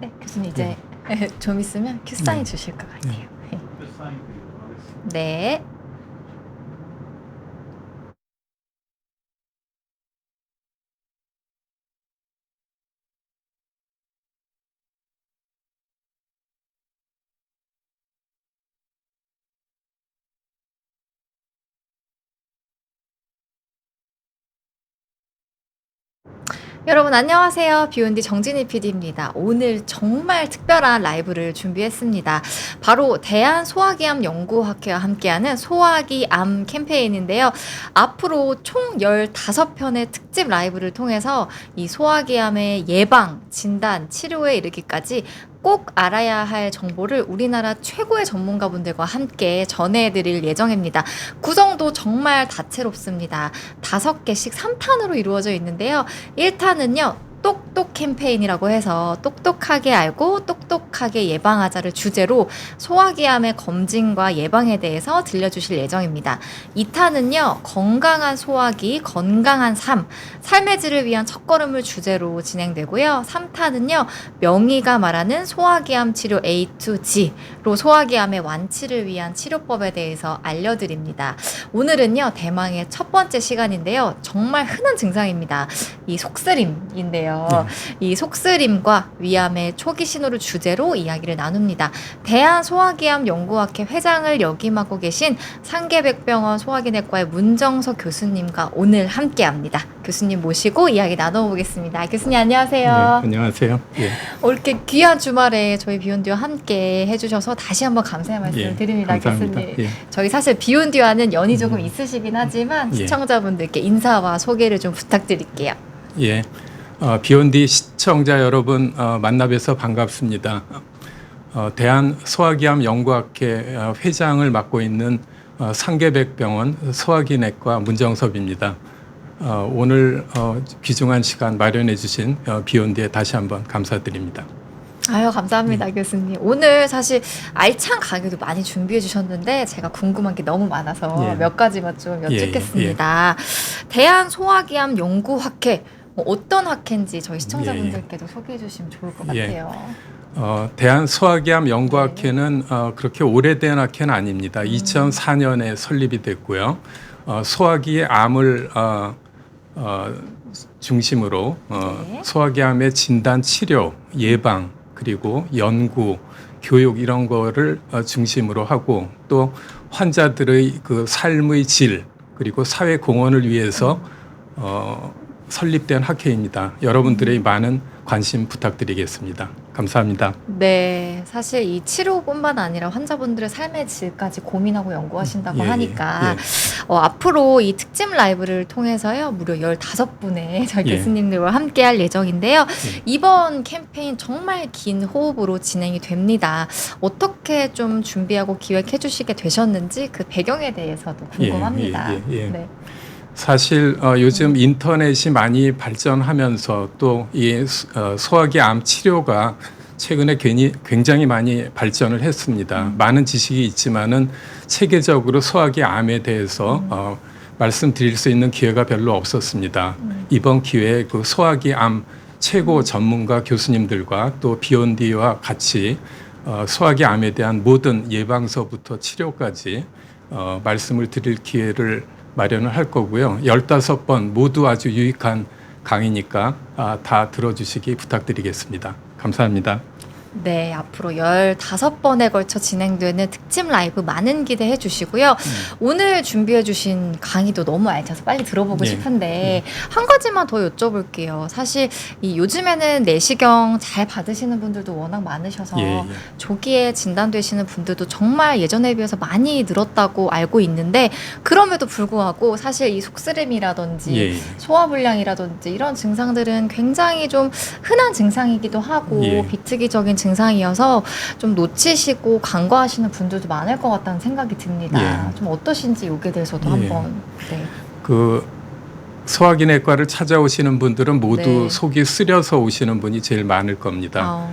네, 교수님 이제 좀 있으면 큐 사인 주실 것 같아요. 네. 여러분 안녕하세요. 비욘디 정진희 PD입니다. 오늘 정말 특별한 라이브를 준비했습니다. 바로 대한소화기암연구학회와 함께하는 소화기암 캠페인인데요. 앞으로 총 15편의 특집 라이브를 통해서 이 소화기암의 예방, 진단, 치료에 이르기까지 꼭 알아야 할 정보를 우리나라 최고의 전문가분들과 함께 전해드릴 예정입니다. 구성도 정말 다채롭습니다. 5개씩 3탄으로 이루어져 있는데요. 1탄은요. 똑똑 캠페인이라고 해서 똑똑하게 알고 똑똑하게 예방하자를 주제로 소화기암의 검진과 예방에 대해서 들려주실 예정입니다. 2탄은요. 건강한 소화기, 건강한 삶, 삶의 질을 위한 첫걸음을 주제로 진행되고요. 3탄은요. 명의가 말하는 소화기암 치료 A to G로 소화기암의 완치를 위한 치료법에 대해서 알려드립니다. 오늘은요. 대망의 첫 번째 시간인데요. 정말 흔한 증상입니다. 이 속쓰림인데요. 이 속쓰림과 위암의 초기 신호를 주제로 이야기를 나눕니다. 대한소화기암연구학회 회장을 역임하고 계신 상계백병원 소화기내과의 문정석 교수님과 오늘 함께합니다. 교수님 모시고 이야기 나눠보겠습니다. 교수님 안녕하세요. 네, 안녕하세요. 예. 이렇게 귀한 주말에 저희 비욘디와 함께 해주셔서 다시 한번 감사의 말씀을 드립니다. 감사합니다. 교수님. 예. 저희 사실 비욘디와는 연이 조금 있으시긴 하지만 시청자분들께 인사와 소개를 좀 부탁드릴게요. 예. 비욘디 시청자 여러분 만나 뵈서 반갑습니다. 대한소화기암연구학회 회장을 맡고 있는 상계백병원 소화기내과 문정섭입니다. 오늘 귀중한 시간 마련해 주신 비욘디에 다시 한번 감사드립니다. 아유 감사합니다 교수님. 오늘 사실 알찬 강의도 많이 준비해 주셨는데 제가 궁금한 게 너무 많아서 몇 가지만 좀 여쭙겠습니다. 대한소화기암연구학회 어떤 학회인지 저희 시청자분들께도 소개해 주시면 좋을 것 같아요. 대한소화기암연구학회는 그렇게 오래된 학회는 아닙니다. 2004년에 설립이 됐고요. 소화기의 암을 중심으로 소화기암의 진단, 치료, 예방 그리고 연구, 교육 이런 거를 중심으로 하고 또 환자들의 그 삶의 질 그리고 사회 공헌을 위해서 설립된 학회입니다. 여러분들의 많은 관심 부탁드리겠습니다. 감사합니다. 네, 사실 이 치료뿐만 아니라 환자분들의 삶의 질까지 고민하고 연구하신다고 하니까 앞으로 이 특집 라이브를 통해서요 무려 15분의 저희 교수님들과 함께할 예정인데요. 이번 캠페인 정말 긴 호흡으로 진행이 됩니다. 어떻게 좀 준비하고 기획해 주시게 되셨는지 그 배경에 대해서도 궁금합니다. 네. 사실 요즘 인터넷이 많이 발전하면서 또 이 소화기암 치료가 최근에 굉장히 많이 발전을 했습니다. 많은 지식이 있지만은 체계적으로 소화기암에 대해서 말씀드릴 수 있는 기회가 별로 없었습니다. 이번 기회에 그 소화기암 최고 전문가 교수님들과 또 비욘디와 같이 소화기암에 대한 모든 예방서부터 치료까지 말씀을 드릴 기회를 마련을 할 거고요. 15번 모두 아주 유익한 강의니까 다 들어주시기 부탁드리겠습니다. 감사합니다. 네, 앞으로 15번에 걸쳐 진행되는 특집 라이브 많은 기대해 주시고요. 오늘 준비해 주신 강의도 너무 알차서 빨리 들어보고 싶은데 한 가지만 더 여쭤볼게요. 사실 이 요즘에는 내시경 잘 받으시는 분들도 워낙 많으셔서 조기에 진단되시는 분들도 정말 예전에 비해서 많이 늘었다고 알고 있는데 그럼에도 불구하고 사실 이 속쓰림이라든지 소화불량이라든지 이런 증상들은 굉장히 좀 흔한 증상이기도 하고 비특이적인 증상이어서 좀 놓치시고 간과하시는 분들도 많을 것 같다는 생각이 듭니다. 좀 어떠신지 여기에 대해서도 한번. 그 소화기내과를 찾아오시는 분들은 모두 속이 쓰려서 오시는 분이 제일 많을 겁니다.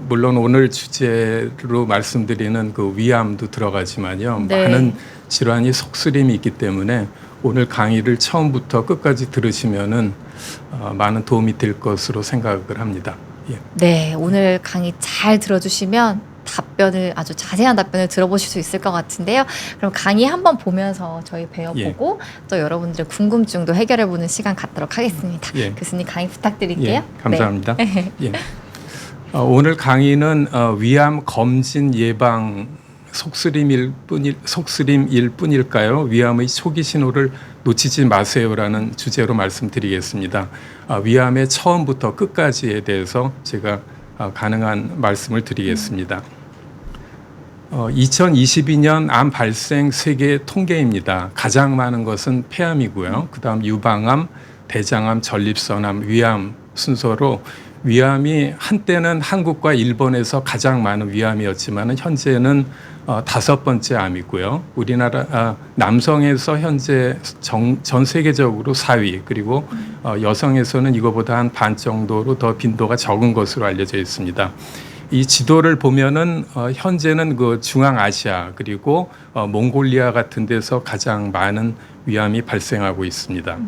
물론 오늘 주제로 말씀드리는 그 위암도 들어가지만요. 많은 질환이 속쓰림이 있기 때문에 오늘 강의를 처음부터 끝까지 들으시면은 많은 도움이 될 것으로 생각을 합니다. 예. 네, 오늘 강의 잘 들어주시면 아주 자세한 답변을 들어보실 수 있을 것 같은데요. 그럼 강의 한번 보면서 저희 배워보고 또 여러분들의 궁금증도 해결해보는 시간 갖도록 하겠습니다. 예. 교수님 강의 부탁드릴게요. 예, 감사합니다. 네. 예. 오늘 강의는 위암 검진 예방 속쓰림일 뿐일까요? 위암의 초기 신호를 놓치지 마세요라는 주제로 말씀드리겠습니다. 위암의 처음부터 끝까지에 대해서 제가 가능한 말씀을 드리겠습니다. 2022년 암 발생 세계 통계입니다. 가장 많은 것은 폐암이고요. 그다음 유방암, 대장암, 전립선암, 위암 순서로 위암이 한때는 한국과 일본에서 가장 많은 위암이었지만 현재는 5번째 암이고요. 우리나라 남성에서 현재 전 세계적으로 4위, 그리고 여성에서는 이거보다 한 반 정도로 더 빈도가 적은 것으로 알려져 있습니다. 이 지도를 보면은 현재는 그 중앙아시아 그리고 몽골리아 같은 데서 가장 많은 위암이 발생하고 있습니다.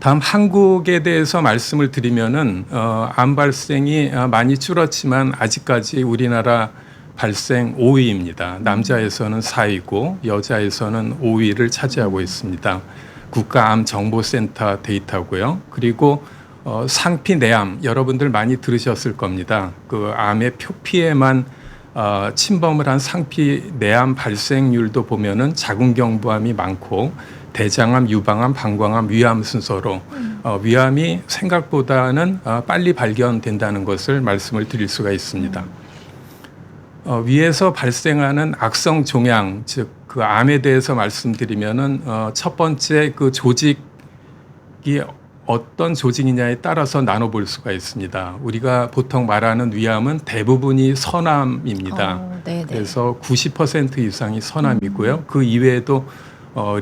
다음 한국에 대해서 말씀을 드리면은 암 발생이 많이 줄었지만 아직까지 우리나라 발생 5위입니다. 남자에서는 4위고 여자에서는 5위를 차지하고 있습니다. 국가암정보센터 데이터고요. 그리고 상피내암 여러분들 많이 들으셨을 겁니다. 그 암의 표피에만 침범을 한 상피내암 발생률도 보면은 자궁경부암이 많고 대장암, 유방암, 방광암, 위암 순서로 위암이 생각보다는 빨리 발견된다는 것을 말씀을 드릴 수가 있습니다. 위에서 발생하는 악성 종양, 즉 그 암에 대해서 말씀드리면은 첫 번째 그 조직이 어떤 조직이냐에 따라서 나눠볼 수가 있습니다. 우리가 보통 말하는 위암은 대부분이 선암입니다. 그래서 90% 이상이 선암이고요. 그 이외에도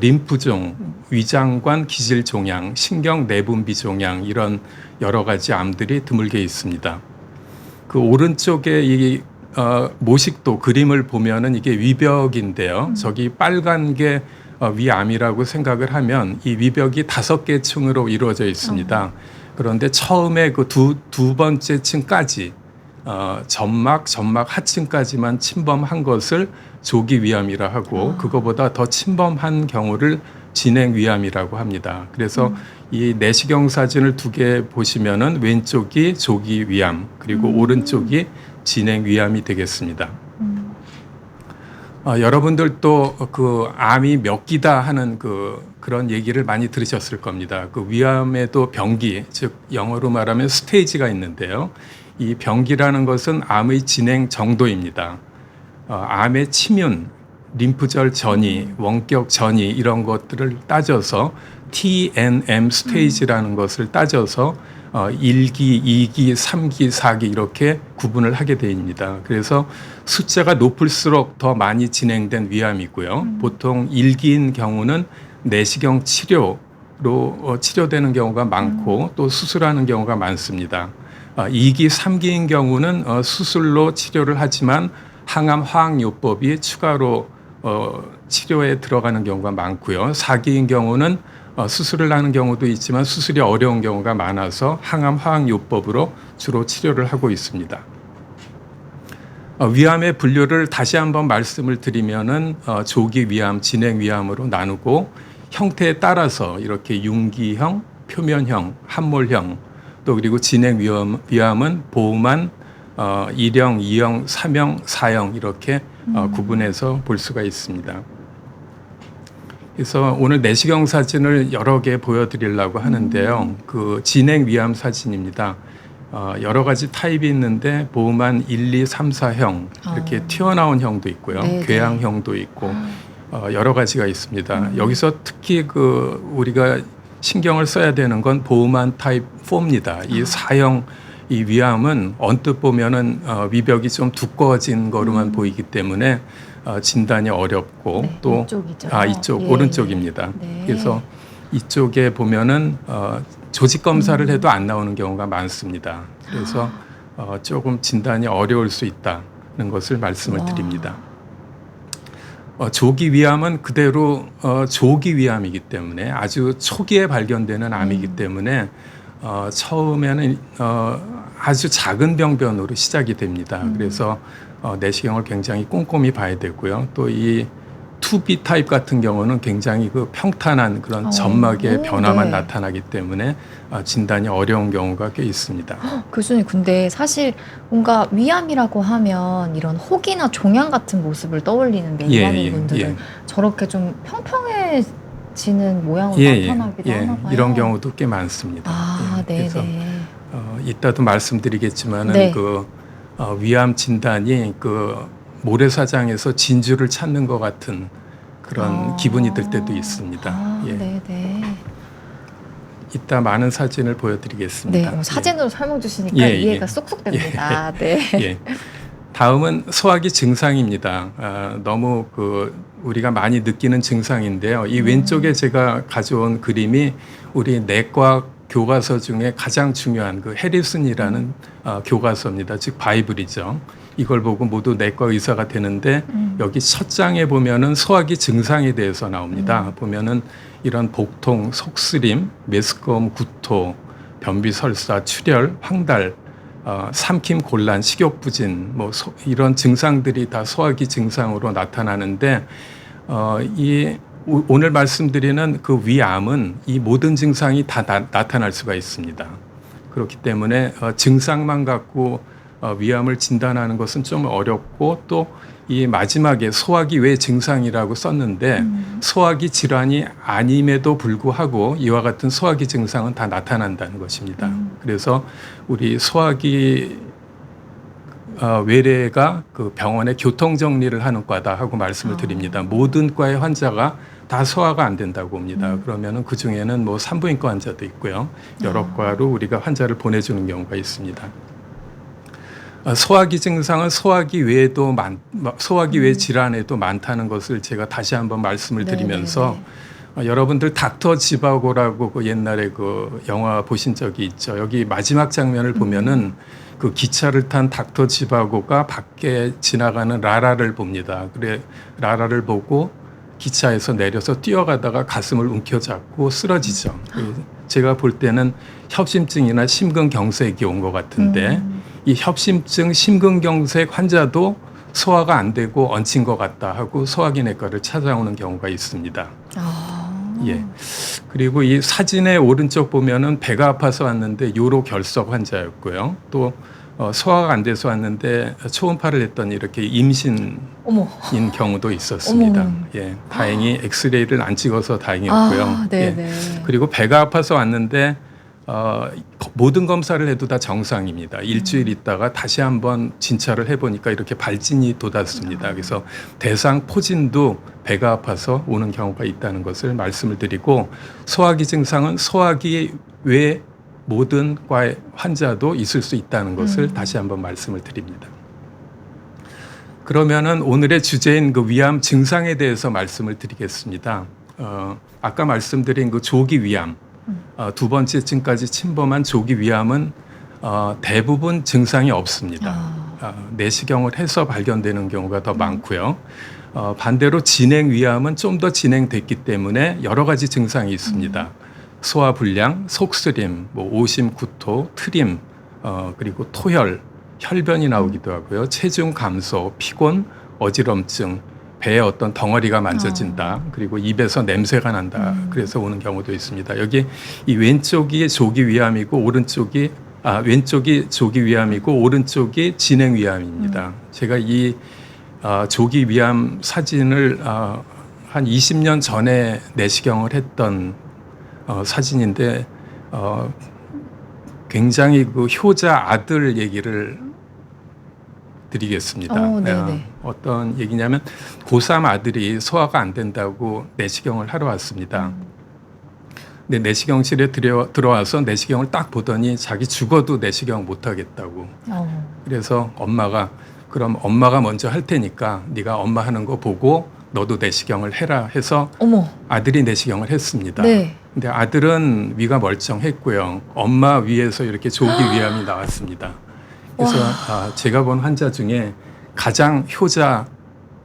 림프종, 위장관 기질 종양, 신경 내분비 종양 이런 여러 가지 암들이 드물게 있습니다. 그 오른쪽에 이 모식도 그림을 보면은 이게 위벽인데요. 저기 빨간 게 위암이라고 생각을 하면 이 위벽이 5개 층으로 이루어져 있습니다. 그런데 처음에 그 두 번째 층까지 점막 하층까지만 침범한 것을 조기 위암이라 하고 그거보다 더 침범한 경우를 진행 위암이라고 합니다. 그래서 이 내시경 사진을 2개 보시면은 왼쪽이 조기 위암 그리고 오른쪽이 진행 위암이 되겠습니다. 여러분들도 그 암이 몇 기다 하는 그런 얘기를 많이 들으셨을 겁니다. 그 위암에도 병기, 즉 영어로 말하면 스테이지가 있는데요. 이 병기라는 것은 암의 진행 정도입니다. 암의 치윤, 림프절 전이, 원격 전이 이런 것들을 따져서 TNM 스테이지라는 것을 따져서 1기, 2기, 3기, 4기 이렇게 구분을 하게 됩니다. 그래서 숫자가 높을수록 더 많이 진행된 위암이고요. 보통 1기인 경우는 내시경 치료로 치료되는 경우가 많고 또 수술하는 경우가 많습니다. 2기, 3기인 경우는 수술로 치료를 하지만 항암 화학요법이 추가로 치료에 들어가는 경우가 많고요. 4기인 경우는 수술을 하는 경우도 있지만 수술이 어려운 경우가 많아서 항암 화학요법으로 주로 치료를 하고 있습니다. 위암의 분류를 다시 한번 말씀을 드리면은 조기 위암, 진행 위암으로 나누고 형태에 따라서 이렇게 융기형, 표면형, 함몰형 또 그리고 진행 위암은 보호만 1형, 2형, 3형, 4형 이렇게 구분해서 볼 수가 있습니다. 그래서 오늘 내시경 사진을 여러 개 보여드리려고 하는데요. 그 진행 위암 사진입니다. 여러 가지 타입이 있는데 보호만 1, 2, 3, 4형 이렇게 튀어나온 형도 있고요. 궤양형도 있고 여러 가지가 있습니다. 여기서 특히 그 우리가 신경을 써야 되는 건 보호만 타입 4입니다. 이 4형 이 위암은 언뜻 보면은 위벽이 좀 두꺼워진 거로만 보이기 때문에 진단이 어렵고 또 이쪽 예. 오른쪽입니다. 네. 그래서 이쪽에 보면은 조직 검사를 해도 안 나오는 경우가 많습니다. 그래서 조금 진단이 어려울 수 있다는 것을 말씀을 드립니다. 조기 위암은 그대로 조기 위암이기 때문에 아주 초기에 발견되는 암이기 때문에 처음에는 아주 작은 병변으로 시작이 됩니다. 그래서 내시경을 굉장히 꼼꼼히 봐야 되고요. 또 이 2B 타입 같은 경우는 굉장히 그 평탄한 그런 점막의 변화만 네. 나타나기 때문에 진단이 어려운 경우가 꽤 있습니다. 교수님, 근데 사실 뭔가 위암이라고 하면 이런 혹이나 종양 같은 모습을 떠올리는데 일반인 분들은 저렇게 좀 평평해지는 모양으로 나타나기도 하나 봐요. 이런 경우도 꽤 많습니다. 그래서 네네. 이따도 말씀드리겠지만은 네. 그 위암 진단이 그 모래사장에서 진주를 찾는 것 같은 그런 기분이 들 때도 있습니다. 네네. 이따 많은 사진을 보여드리겠습니다. 네, 사진으로 설명 주시니까 이해가 쏙쏙 됩니다. 네. 다음은 소화기 증상입니다. 너무 우리가 많이 느끼는 증상인데요. 이 왼쪽에 제가 가져온 그림이 우리 내과 교과서 중에 가장 중요한 그 해리슨이라는 교과서입니다. 즉 바이블이죠. 이걸 보고 모두 내과 의사가 되는데 여기 첫 장에 보면은 소화기 증상에 대해서 나옵니다. 보면은 이런 복통, 속쓰림, 메스꺼움, 구토, 변비, 설사, 출혈, 황달, 삼킴, 곤란, 식욕부진, 이런 증상들이 다 소화기 증상으로 나타나는데 오늘 말씀드리는 그 위암은 이 모든 증상이 다 나타날 수가 있습니다. 그렇기 때문에 증상만 갖고 위암을 진단하는 것은 좀 어렵고 또 이 마지막에 소화기 외 증상이라고 썼는데 소화기 질환이 아님에도 불구하고 이와 같은 소화기 증상은 다 나타난다는 것입니다. 그래서 우리 소화기 외래가 그 병원에 교통 정리를 하는 과다 하고 말씀을 드립니다. 모든 과의 환자가 다 소화가 안 된다고 봅니다. 그러면은 그 중에는 뭐 산부인과 환자도 있고요. 여러 과로 우리가 환자를 보내주는 경우가 있습니다. 소화기 증상은 소화기 외에도 소화기 외 질환에도 많다는 것을 제가 다시 한번 말씀을 드리면서 여러분들 닥터 지바고라고 그 옛날에 그 영화 보신 적이 있죠. 여기 마지막 장면을 보면은 그 기차를 탄 닥터 지바고가 밖에 지나가는 라라를 봅니다. 그래 라라를 보고 기차에서 내려서 뛰어가다가 가슴을 움켜잡고 쓰러지죠. 제가 볼 때는 협심증이나 심근경색이 온 것 같은데 이 협심증, 심근경색 환자도 소화가 안 되고 얹힌 것 같다 하고 소화기 내과를 찾아오는 경우가 있습니다. 그리고 이 사진의 오른쪽 보면은 배가 아파서 왔는데 요로 결석 환자였고요. 또 소화가 안 돼서 왔는데 초음파를 했더니 이렇게 임신인 경우도 있었습니다. 다행히 엑스레이를 안 찍어서 다행이었고요. 그리고 배가 아파서 왔는데 모든 검사를 해도 다 정상입니다. 일주일 있다가 다시 한번 진찰을 해보니까 이렇게 발진이 돋았습니다. 그래서 대상 포진도 배가 아파서 오는 경우가 있다는 것을 말씀을 드리고 소화기 증상은 소화기 외 모든 과의 환자도 있을 수 있다는 것을 다시 한번 말씀을 드립니다. 그러면은 오늘의 주제인 그 위암 증상에 대해서 말씀을 드리겠습니다. 아까 말씀드린 그 조기 위암, 두 번째쯤까지 침범한 조기 위암은 대부분 증상이 없습니다. 내시경을 해서 발견되는 경우가 더 많고요. 반대로 진행 위암은 좀 더 진행됐기 때문에 여러 가지 증상이 있습니다. 소화불량, 속쓰림, 오심, 구토, 트림, 그리고 토혈, 혈변이 나오기도 하고요. 체중 감소, 피곤, 어지럼증, 배에 어떤 덩어리가 만져진다. 그리고 입에서 냄새가 난다. 그래서 오는 경우도 있습니다. 여기 이 왼쪽이 조기 위암이고 왼쪽이 조기 위암이고 오른쪽이 진행 위암입니다. 제가 이 조기 위암 사진을 한 20년 전에 내시경을 했던 사진인데 굉장히 그 효자 아들 얘기를 드리겠습니다. 어떤 얘기냐면 고3 아들이 소화가 안 된다고 내시경을 하러 왔습니다. 근데 내시경실에 들어와서 내시경을 딱 보더니 자기 죽어도 내시경 못 하겠다고. 그래서 엄마가 그럼 엄마가 먼저 할 테니까 네가 엄마 하는 거 보고 너도 내시경을 해라 해서 아들이 내시경을 했습니다. 근데 아들은 위가 멀쩡했고요. 엄마 위에서 이렇게 조기 위암이 나왔습니다. 그래서 제가 본 환자 중에 가장 효자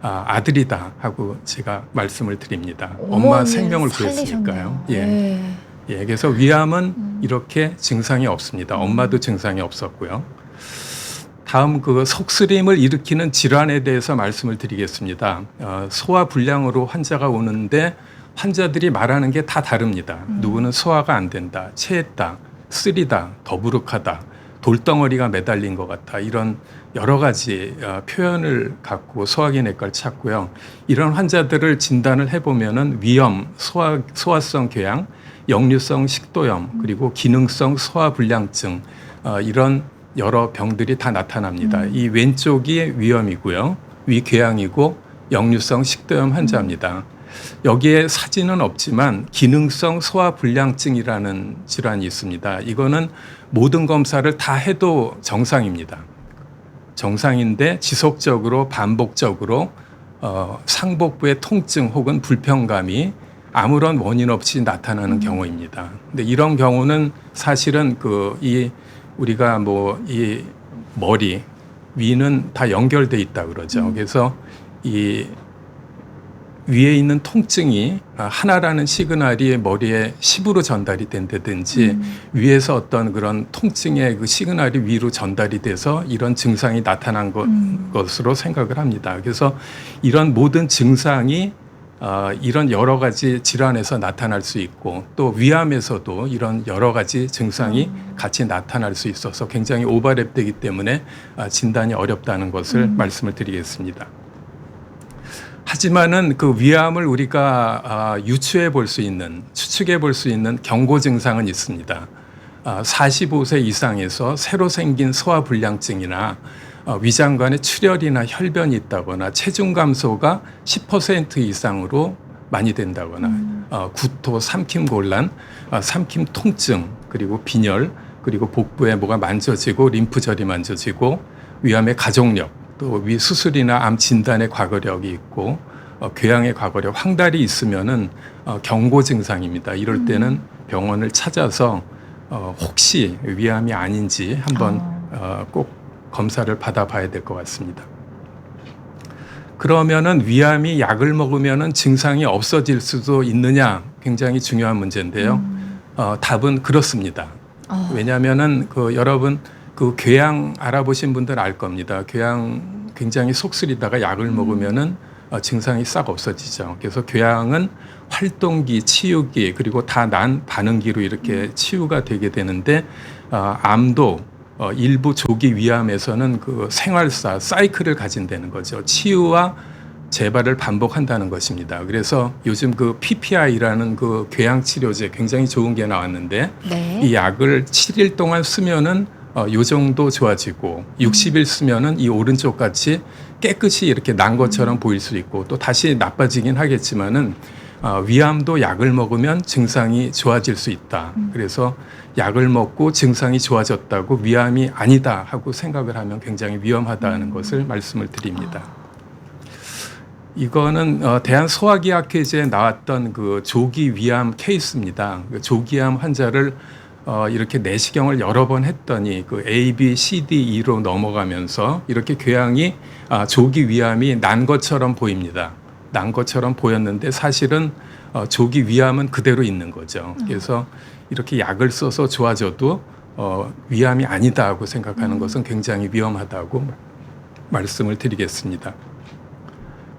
아들이다 하고 제가 말씀을 드립니다. 엄마 어머니를 생명을 살리셨네요. 구했으니까요. 예. 네. 예, 그래서 위암은 이렇게 증상이 없습니다. 엄마도 증상이 없었고요. 다음 그 속쓰림을 일으키는 질환에 대해서 말씀을 드리겠습니다. 소화 불량으로 환자가 오는데 환자들이 말하는 게 다 다릅니다. 누구는 소화가 안 된다, 체했다, 쓰리다, 더부룩하다, 돌덩어리가 매달린 것 같아, 이런 여러 가지 표현을 갖고 소화기내과를 찾고요. 이런 환자들을 진단을 해보면은 위염, 소화성 궤양, 역류성 식도염, 그리고 기능성 소화불량증, 이런 여러 병들이 다 나타납니다. 이 왼쪽이 위염이고요, 위궤양이고 역류성 식도염 환자입니다. 여기에 사진은 없지만 기능성 소화불량증이라는 질환이 있습니다. 이거는 모든 검사를 다 해도 정상입니다. 정상인데 지속적으로 반복적으로 상복부의 통증 혹은 불편감이 아무런 원인 없이 나타나는 경우입니다. 근데 이런 경우는 사실은 우리가 이 머리 위는 다 연결돼 있다 그러죠. 그래서 이 위에 있는 통증이 하나라는 시그널이 머리에 10으로 전달이 된다든지 위에서 어떤 그런 통증의 그 시그널이 위로 전달이 돼서 이런 증상이 나타난 것으로 생각을 합니다. 그래서 이런 모든 증상이 이런 여러 가지 질환에서 나타날 수 있고 또 위암에서도 이런 여러 가지 증상이 같이 나타날 수 있어서 굉장히 오버랩되기 때문에 진단이 어렵다는 것을 말씀을 드리겠습니다. 하지만은 그 위암을 우리가 유추해 볼 수 있는, 추측해 볼 수 있는 경고 증상은 있습니다. 45세 이상에서 새로 생긴 소화불량증이나 위장관에 출혈이나 혈변이 있다거나 체중 감소가 10% 이상으로 많이 된다거나 구토, 삼킴 곤란, 삼킴 통증, 그리고 빈혈, 그리고 복부에 뭐가 만져지고 림프절이 만져지고 위암의 가족력, 또 위 수술이나 암 진단의 과거력이 있고 궤양의 과거력, 황달이 있으면은 경고 증상입니다. 이럴 때는 병원을 찾아서 혹시 위암이 아닌지 한번 꼭 검사를 받아봐야 될 것 같습니다. 그러면은 위암이 약을 먹으면은 증상이 없어질 수도 있느냐, 굉장히 중요한 문제인데요. 답은 그렇습니다. 왜냐하면은 여러분 그 궤양 알아보신 분들 알 겁니다. 궤양 굉장히 속쓰리다가 약을 먹으면은 증상이 싹 없어지죠. 그래서 궤양은 활동기, 치유기, 그리고 다 난 반응기로 이렇게 치유가 되게 되는데 암도 일부 조기 위암에서는 그 생활사, 사이클을 가진다는 거죠. 치유와 재발을 반복한다는 것입니다. 그래서 요즘 그 PPI라는 그 궤양 치료제 굉장히 좋은 게 나왔는데 네. 이 약을 7일 동안 쓰면은 요 정도 좋아지고 60일 쓰면은 이 오른쪽 같이 깨끗이 이렇게 난 것처럼 보일 수 있고 또 다시 나빠지긴 하겠지만은 위암도 약을 먹으면 증상이 좋아질 수 있다. 그래서 약을 먹고 증상이 좋아졌다고 위암이 아니다 하고 생각을 하면 굉장히 위험하다는 것을 말씀을 드립니다. 이거는 대한소화기학회지에 나왔던 그 조기 위암 케이스입니다. 그 조기암 환자를 이렇게 내시경을 여러 번 했더니 그 A, B, C, D, E로 넘어가면서 이렇게 궤양이 조기 위암이 난 것처럼 보입니다. 난 것처럼 보였는데 사실은 조기 위암은 그대로 있는 거죠. 그래서 이렇게 약을 써서 좋아져도 위암이 아니다고 생각하는 것은 굉장히 위험하다고 말씀을 드리겠습니다.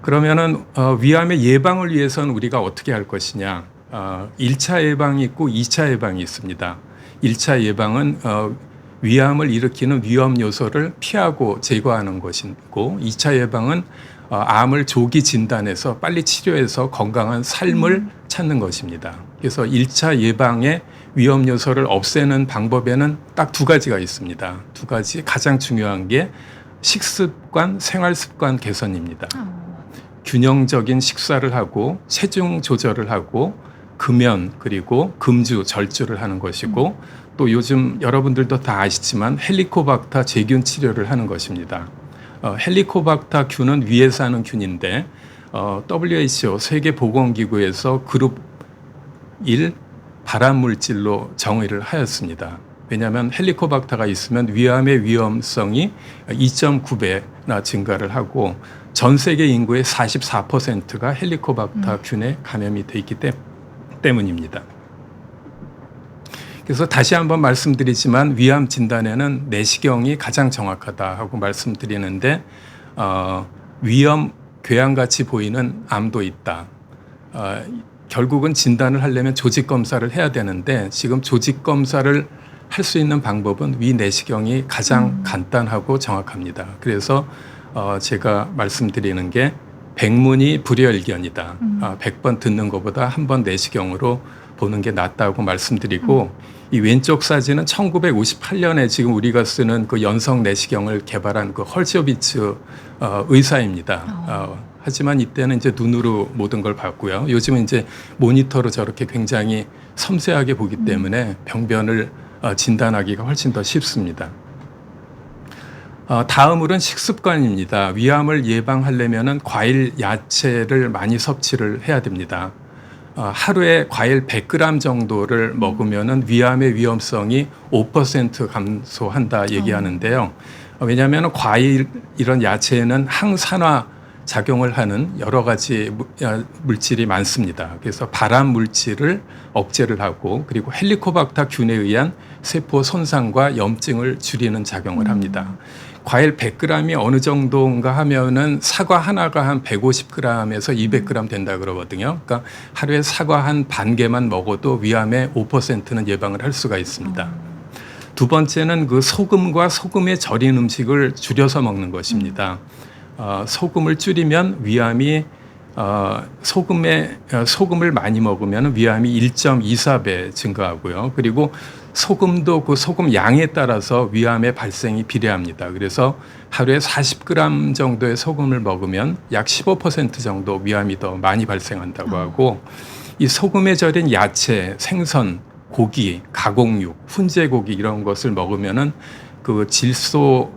그러면은 위암의 예방을 위해서는 우리가 어떻게 할 것이냐? 1차 예방이 있고 2차 예방이 있습니다. 1차 예방은 위암을 일으키는 위험 요소를 피하고 제거하는 것이고 2차 예방은 암을 조기 진단해서 빨리 치료해서 건강한 삶을 찾는 것입니다. 그래서 1차 예방의 위험 요소를 없애는 방법에는 딱 두 가지가 있습니다. 두 가지 가장 중요한 게 식습관, 생활습관 개선입니다. 균형적인 식사를 하고 체중 조절을 하고 금연 그리고 금주, 절주를 하는 것이고 또 요즘 여러분들도 다 아시지만 헬리코박터 제균 치료를 하는 것입니다. 헬리코박터 균은 위에 사는 균인데 WHO 세계보건기구에서 그룹 1 발암물질로 정의를 하였습니다. 왜냐하면 헬리코박터가 있으면 위암의 위험성이 2.9배나 증가를 하고 전 세계 인구의 44%가 헬리코박터균에 감염이 돼 있기 때문입니다. 그래서 다시 한번 말씀드리지만 위암 진단에는 내시경이 가장 정확하다 하고 말씀드리는데 위험 궤양같이 보이는 암도 있다. 결국은 진단을 하려면 조직 검사를 해야 되는데 지금 조직 검사를 할 수 있는 방법은 위 내시경이 가장 간단하고 정확합니다. 그래서 제가 말씀드리는 게 백문이 불여일견이다. 100번 듣는 것보다 한 번 내시경으로 보는 게 낫다고 말씀드리고 이 왼쪽 사진은 1958년에 지금 우리가 쓰는 그 연성 내시경을 개발한 그 헐쇼비츠 의사입니다. 하지만 이때는 이제 눈으로 모든 걸 봤고요. 요즘은 이제 모니터로 저렇게 굉장히 섬세하게 보기 때문에 병변을 진단하기가 훨씬 더 쉽습니다. 다음으로는 식습관입니다. 위암을 예방하려면 과일, 야채를 많이 섭취를 해야 됩니다. 하루에 과일 100g 정도를 먹으면 위암의 위험성이 5% 감소한다 얘기하는데요. 왜냐하면 과일 이런 야채에는 항산화 작용을 하는 여러 가지 물질이 많습니다. 그래서 발암 물질을 억제를 하고 그리고 헬리코박터 균에 의한 세포 손상과 염증을 줄이는 작용을 합니다. 과일 100g이 어느 정도인가 하면은 사과 하나가 한 150g에서 200g 된다 그러거든요. 그러니까 하루에 사과 한 반 개만 먹어도 위암의 5%는 예방을 할 수가 있습니다. 두 번째는 그 소금과 소금에 절인 음식을 줄여서 먹는 것입니다. 소금을 줄이면 위암이 소금을 많이 먹으면 위암이 1.24배 증가하고요. 그리고 소금도 그 소금 양에 따라서 위암의 발생이 비례합니다. 그래서 하루에 40g 정도의 소금을 먹으면 약 15% 정도 위암이 더 많이 발생한다고 하고 이 소금에 절인 야채, 생선, 고기, 가공육, 훈제고기 이런 것을 먹으면은 그 질소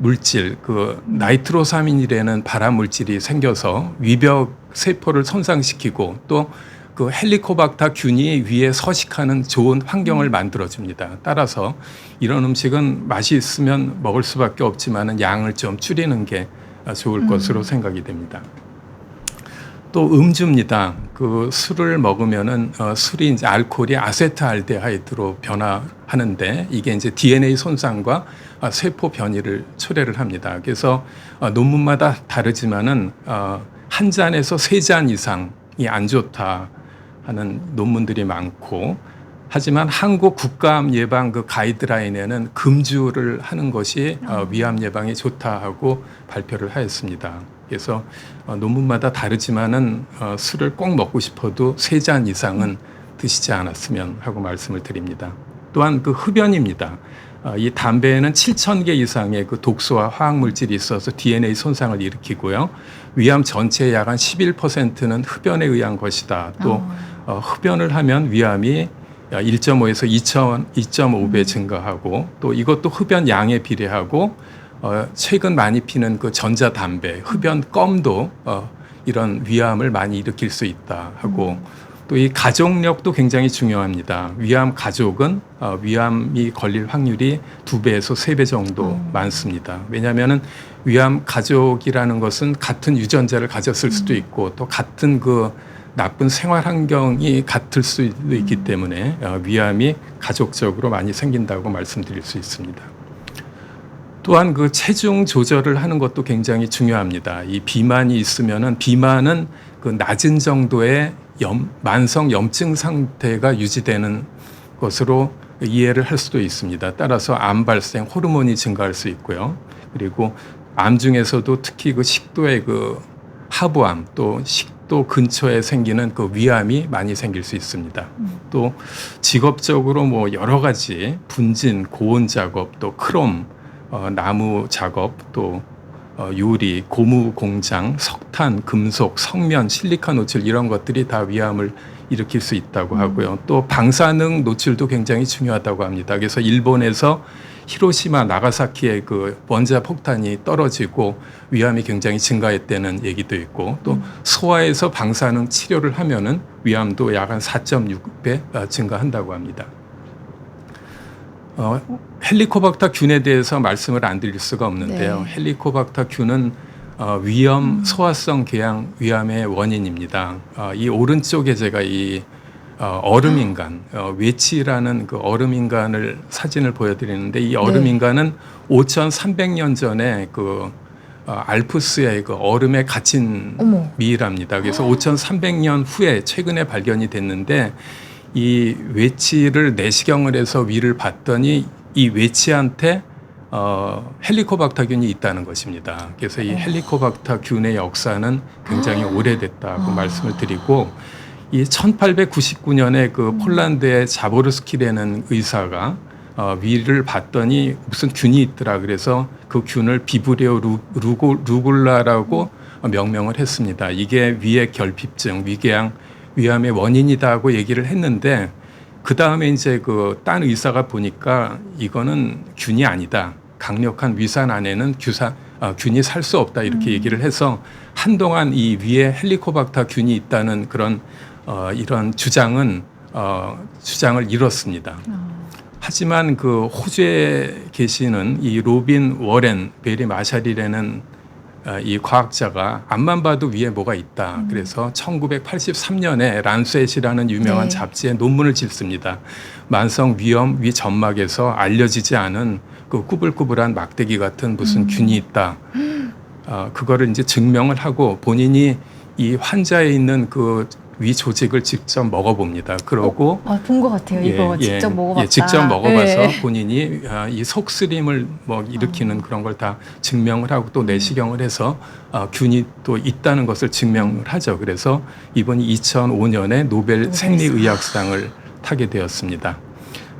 물질, 나이트로사민이라는 발암 물질이 생겨서 위벽 세포를 손상시키고 또 그 헬리코박터 균이 위에 서식하는 좋은 환경을 만들어줍니다. 따라서 이런 음식은 맛이 있으면 먹을 수밖에 없지만은 양을 좀 줄이는 게 좋을 것으로 생각이 됩니다. 또 음주입니다. 그 술을 먹으면은 술이 이제 알코올이 아세트알데하이드로 변화하는데 이게 이제 DNA 손상과 세포 변이를 초래를 합니다. 그래서 논문마다 다르지만은 한 잔에서 세 잔 이상이 안 좋다 하는 논문들이 많고 하지만 한국 국가암 예방 그 가이드라인에는 금주를 하는 것이 위암 예방에 좋다 하고 발표를 하였습니다. 그래서 논문마다 다르지만은 술을 꼭 먹고 싶어도 세 잔 이상은 드시지 않았으면 하고 말씀을 드립니다. 또한 그 흡연입니다. 이 담배에는 7,000개 이상의 그 독소와 화학 물질이 있어서 DNA 손상을 일으키고요. 위암 전체의 약 한 11%는 흡연에 의한 것이다. 또 흡연을 하면 위암이 1.5에서 2.5배 증가하고 또 이것도 흡연 양에 비례하고 최근 많이 피는 그 전자담배, 흡연 껌도 이런 위암을 많이 일으킬 수 있다 하고 또 이 가족력도 굉장히 중요합니다. 위암 가족은 위암이 걸릴 확률이 2배에서 3배 정도 많습니다. 왜냐하면은 위암 가족이라는 것은 같은 유전자를 가졌을 수도 있고 또 같은 그 나쁜 생활 환경이 같을 수도 있기 때문에 위암이 가족적으로 많이 생긴다고 말씀드릴 수 있습니다. 또한 그 체중 조절을 하는 것도 굉장히 중요합니다. 이 비만이 있으면은 비만은 그 낮은 정도의 만성 염증 상태가 유지되는 것으로 이해를 할 수도 있습니다. 따라서 암 발생 호르몬이 증가할 수 있고요. 그리고 암 중에서도 특히 그 식도의 그 하부암 또 식도 근처에 생기는 그 위암이 많이 생길 수 있습니다. 또 직업적으로 뭐 여러 가지 분진, 고온 작업, 또 크롬, 나무 작업, 또 요리, 고무 공장, 석탄, 금속, 석면, 실리카 노출 이런 것들이 다 위암을 일으킬 수 있다고 하고요. 또 방사능 노출도 굉장히 중요하다고 합니다. 그래서 일본에서 히로시마, 나가사키의 그 원자 폭탄이 떨어지고 위암이 굉장히 증가했다는 얘기도 있고 또 소아에서 방사능 치료를 하면은 위암도 약 한 4.6배 증가한다고 합니다. 헬리코박터균에 대해서 말씀을 안 드릴 수가 없는데요. 네. 헬리코박터균은 위염 소화성 궤양 위암의 원인입니다. 이 오른쪽에 제가 이 얼음인간 웨치라는 그 얼음인간을 사진을 보여드리는데 이 얼음인간은 5,300년 전에 그 알프스의 그 얼음에 갇힌 어머. 미이랍니다. 그래서 5,300년 후에 최근에 발견이 됐는데 이 웨치를 내시경을 해서 위를 봤더니 이 웨치한테 헬리코박터균이 있다는 것입니다. 그래서 이 헬리코박터균의 역사는 굉장히 오래됐다고 말씀을 드리고 이 1899년에 그 폴란드의 자보르스키라는 의사가 위를 봤더니 무슨 균이 있더라. 그래서 그 균을 비브리오 루굴라라고 명명을 했습니다. 이게 위의 결핍증, 위암의 원인이다고 얘기를 했는데 그 다음에 이제 그 딴 의사가 보니까 이거는 균이 아니다. 강력한 위산 안에는 균이 살 수 없다. 이렇게 얘기를 해서 한동안 이 위에 헬리코박터균이 있다는 그런 이런 주장을 잃었습니다. 하지만 그 호주에 계시는 이 로빈 워렌 베리 마샬이라는 이 과학자가 앞만 봐도 위에 뭐가 있다. 그래서 1983년에 란셋이라는 유명한 네. 잡지에 논문을 짓습니다. 만성 위염 위 점막에서 알려지지 않은 그 꾸불꾸불한 막대기 같은 무슨 균이 있다. 그거를 이제 증명을 하고 본인이 이 환자에 있는 그 위 조직을 직접 먹어봅니다. 그러고 본 것 같아요. 이거 직접 먹어봤다. 직접 먹어봐서 네. 본인이 이 속쓰림을 뭐 일으키는 그런 걸 다 증명을 하고 또 내시경을 해서 균이 또 있다는 것을 증명을 하죠. 그래서 이분이 2005년에 노벨 생리의학상을 타게 되었습니다.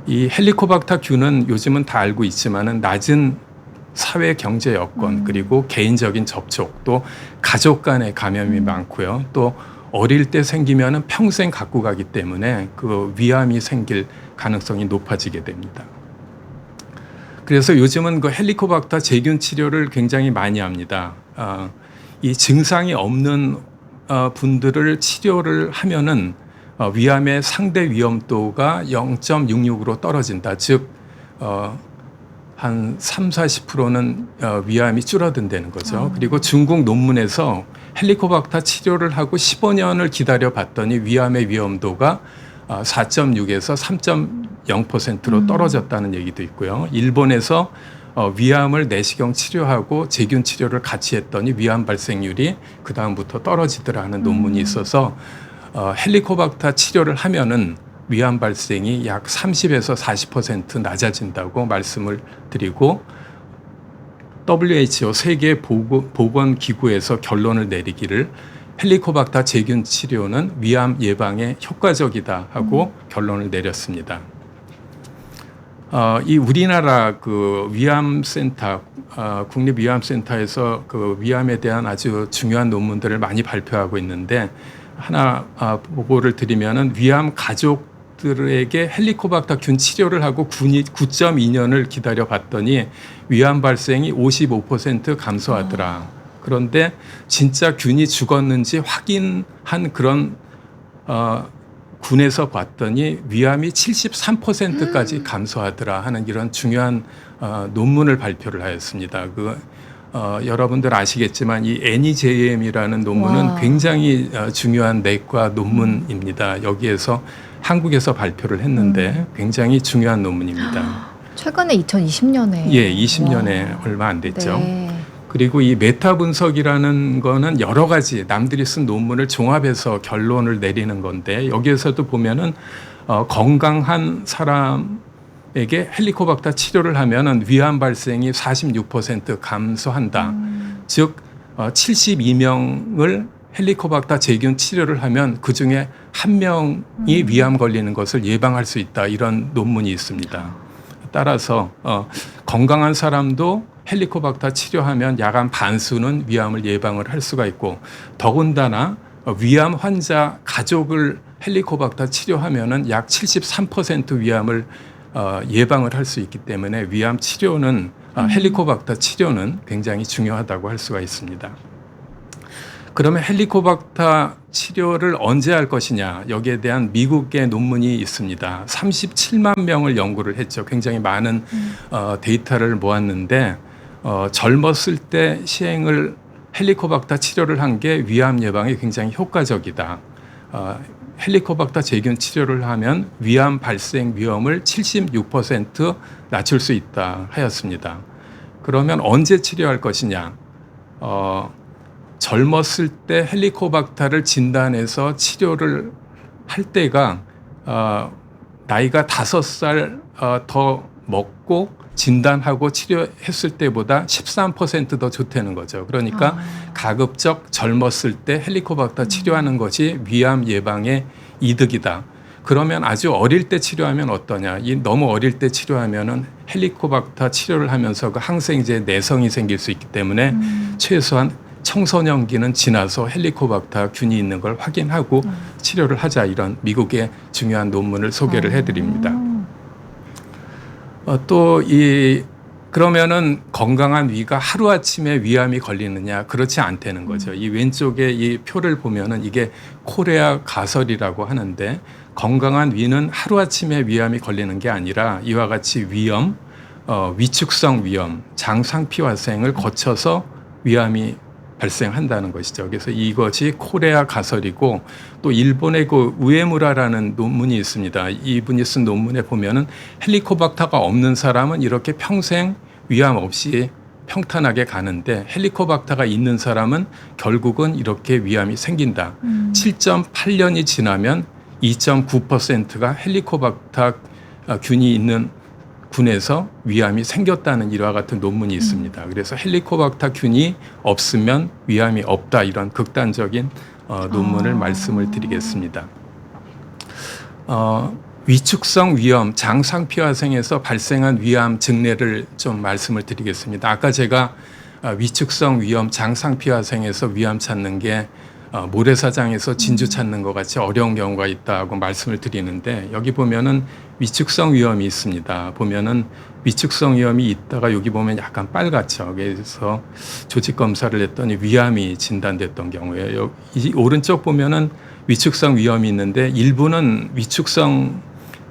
이 헬리코박터균은 요즘은 다 알고 있지만은 낮은 사회 경제 여건 그리고 개인적인 접촉 또 가족 간의 감염이 많고요. 또 어릴 때 생기면은 평생 갖고 가기 때문에 그 위암이 생길 가능성이 높아지게 됩니다. 그래서 요즘은 그 헬리코박터 제균 치료를 굉장히 많이 합니다. 이 증상이 없는 분들을 치료를 하면은 위암의 상대 위험도가 0.66으로 떨어진다. 즉 한 30-40%는 위암이 줄어든다는 거죠. 그리고 중국 논문에서 헬리코박터 치료를 하고 15년을 기다려 봤더니 위암의 위험도가 4.6에서 3.0%로 떨어졌다는 얘기도 있고요. 일본에서 위암을 내시경 치료하고 제균 치료를 같이 했더니 위암 발생률이 그 다음부터 떨어지더라 하는 논문이 있어서 헬리코박터 치료를 하면은 위암 발생이 약 30에서 40% 낮아진다고 말씀을 드리고 WHO 세계 보건기구에서 결론을 내리기를 헬리코박터 제균 치료는 위암 예방에 효과적이다 하고 결론을 내렸습니다. 이 우리나라 그 위암센터 국립위암센터에서 그 위암에 대한 아주 중요한 논문들을 많이 발표하고 있는데 하나 보고를 드리면은 위암 가족들에게 헬리코박터균 치료를 하고 9.2년을 기다려 봤더니 위암 발생이 55% 감소하더라. 그런데 진짜 균이 죽었는지 확인한 그런 군에서 봤더니 위암이 73%까지 감소하더라 하는 이런 중요한 논문을 발표를 하였습니다. 여러분들 아시겠지만 이 NEJM이라는 논문은 굉장히 중요한 내과 논문입니다. 여기에서 한국에서 발표를 했는데 굉장히 중요한 논문입니다. 최근에 2020년에. 예, 20년에 얼마 안 됐죠. 네. 그리고 이 메타 분석이라는 거는 여러 가지 남들이 쓴 논문을 종합해서 결론을 내리는 건데 여기에서도 보면은 건강한 사람에게 헬리코박터 치료를 하면은 위암 발생이 46% 감소한다. 즉 72명을 헬리코박터 제균 치료를 하면 그 중에 한 명이 위암 걸리는 것을 예방할 수 있다. 이런 논문이 있습니다. 따라서 건강한 사람도 헬리코박터 치료하면 약 한 반수는 위암을 예방을 할 수가 있고 더군다나 위암 환자 가족을 헬리코박터 치료하면은 약 73% 위암을 예방을 할 수 있기 때문에 위암 치료는 헬리코박터 치료는 굉장히 중요하다고 할 수가 있습니다. 그러면 헬리코박터 치료를 언제 할 것이냐, 여기에 대한 미국의 논문이 있습니다. 37만 명을 연구를 했죠. 굉장히 많은 데이터를 모았는데 젊었을 때 시행을 헬리코박터 치료를 한 게 위암 예방에 굉장히 효과적이다. 헬리코박터 제균 치료를 하면 위암 발생 위험을 76% 낮출 수 있다 하였습니다. 그러면 언제 치료할 것이냐? 젊었을 때 헬리코박터를 진단해서 치료를 할 때가 나이가 5살 더 먹고 진단하고 치료했을 때보다 13% 더 좋다는 거죠. 그러니까 가급적 젊었을 때 헬리코박터 치료하는 것이 위암 예방에 이득이다. 그러면 아주 어릴 때 치료하면 어떠냐? 너무 어릴 때 치료하면은 헬리코박터 치료를 하면서 그 항생제 내성이 생길 수 있기 때문에 최소한 청소년기는 지나서 헬리코박터 균이 있는 걸 확인하고 치료를 하자, 이런 미국의 중요한 논문을 소개를 해드립니다. 그러면은 건강한 위가 하루아침에 위암이 걸리느냐? 그렇지 않다는 거죠. 이 왼쪽에 이 표를 보면은 이게 코레아 가설이라고 하는데, 건강한 위는 하루아침에 위암이 걸리는 게 아니라 이와 같이 위염, 위축성 위염, 장상피화생을 거쳐서 위암이 발생한다는 것이죠. 그래서 이것이 코레아 가설이고, 또 일본의 그 우에무라라는 논문이 있습니다. 이분이 쓴 논문에 보면은 헬리코박터가 없는 사람은 이렇게 평생 위암 없이 평탄하게 가는데, 헬리코박터가 있는 사람은 결국은 이렇게 위암이 생긴다. 7.8년이 지나면 2.9%가 헬리코박터 균이 있는 군에서 위암이 생겼다는 이와 같은 논문이 있습니다. 그래서 헬리코박터 균이 없으면 위암이 없다, 이런 극단적인 논문을 말씀을 드리겠습니다. 위축성 위염, 장상피화생에서 발생한 위암 증례를 좀 말씀을 드리겠습니다. 아까 제가 위축성 위염, 장상피화생에서 위암 찾는 게 모래사장에서 진주 찾는 것 같이 어려운 경우가 있다고 말씀을 드리는데, 여기 보면은 위축성 위염이 있습니다. 보면은 위축성 위염이 있다가 여기 보면 약간 빨갛죠. 그래서 조직 검사를 했더니 위암이 진단됐던 경우에요. 이 오른쪽 보면은 위축성 위염이 있는데 일부는 위축성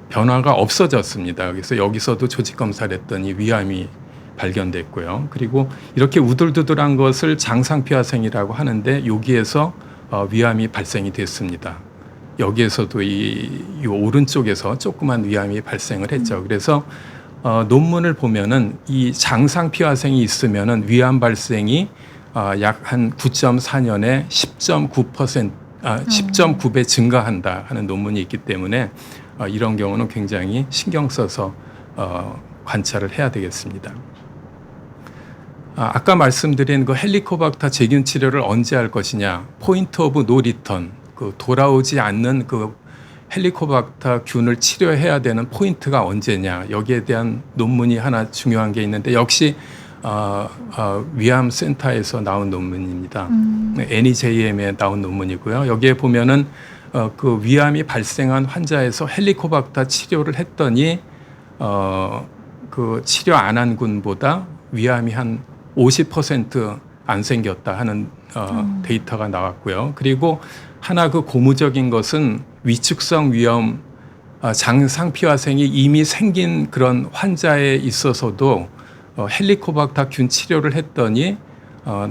변화가 없어졌습니다. 그래서 여기서도 조직 검사를 했더니 위암이 발견됐고요. 그리고 이렇게 우둘두둘한 것을 장상피화생이라고 하는데, 여기에서 위암이 발생이 됐습니다. 여기에서도 이 오른쪽에서 조그만 위암이 발생을 했죠. 그래서 논문을 보면은 이 장상피화생이 있으면은 위암 발생이 약 한 9.4년에 10.9배 증가한다 하는 논문이 있기 때문에 이런 경우는 굉장히 신경 써서 관찰을 해야 되겠습니다. 아까 말씀드린 그 헬리코박터 제균 치료를 언제 할 것이냐, 포인트 오브 노 리턴, 그 돌아오지 않는 그 헬리코박터 균을 치료해야 되는 포인트가 언제냐, 여기에 대한 논문이 하나 중요한 게 있는데, 역시 위암 센터에서 나온 논문입니다. NEJM에 나온 논문이고요. 여기에 보면은 그 위암이 발생한 환자에서 헬리코박터 치료를 했더니 그 치료 안 한 군보다 위암이 한 50% 안 생겼다 하는 데이터가 나왔고요. 그리고 하나 그 고무적인 것은 위축성 위염, 장상피화생이 이미 생긴 그런 환자에 있어서도 헬리코박터 균 치료를 했더니